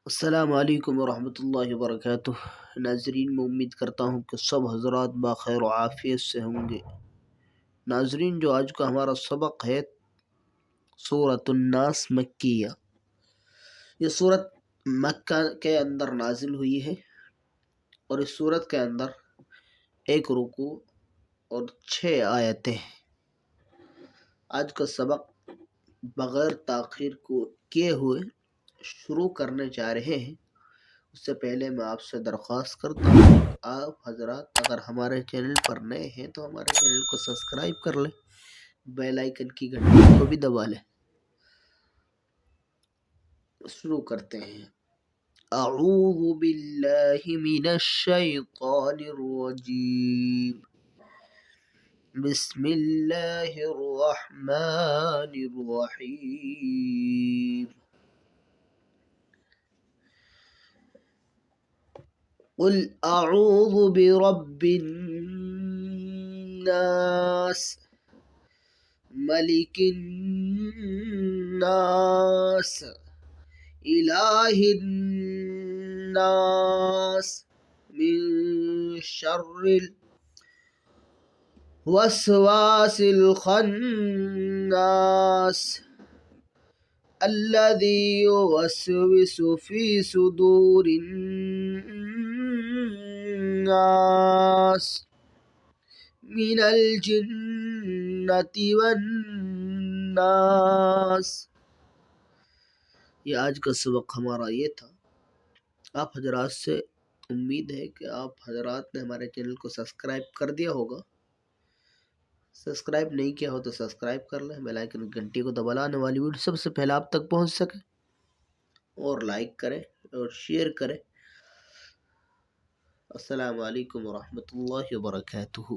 السلام علیکم ورحمۃ اللہ وبرکاتہ۔ ناظرین، میں امید کرتا ہوں کہ سب حضرات بخیر و عافیت سے ہوں گے۔ ناظرین، جو آج کا ہمارا سبق ہے سورۃ الناس مکیہ، یہ سورت مکہ کے اندر نازل ہوئی ہے اور اس سورت کے اندر 1 رکوع اور 6 آیتیں ہیں۔ آج کا سبق بغیر تاخیر کو کیے ہوئے شروع کرنے جا رہے ہیں۔ اس سے پہلے میں آپ سے درخواست کرتا ہوں کہ آپ حضرات اگر ہمارے چینل پر نئے ہیں تو ہمارے چینل کو سبسکرائب کر لیں، بیل آئیکن کی گھنٹی کو بھی دبا لیں۔ شروع کرتے ہیں۔ اعوذ باللہ من الشیطان الرجیم، بسم اللہ الرحمن الرحیم۔ قل اعوذ برب الناس، ملک الناس، الہ الناس، من شر الوسواس الخناس، الذي يوسوس في صدور الناس من الجنة والناس۔ یہ آج کا سبق ہمارا یہ تھا۔ آپ حضرات سے امید ہے کہ آپ حضرات نے ہمارے چینل کو سبسکرائب کر دیا ہوگا۔ سبسکرائب نہیں کیا ہو تو سبسکرائب کر لیں، بیل آئیکن گھنٹی کو دبا لانے والی ویڈیو سب سے پہلے آپ تک پہنچ سکے، اور لائک کریں اور شیئر کریں۔ السلام علیکم ورحمۃ اللہ وبرکاتہ۔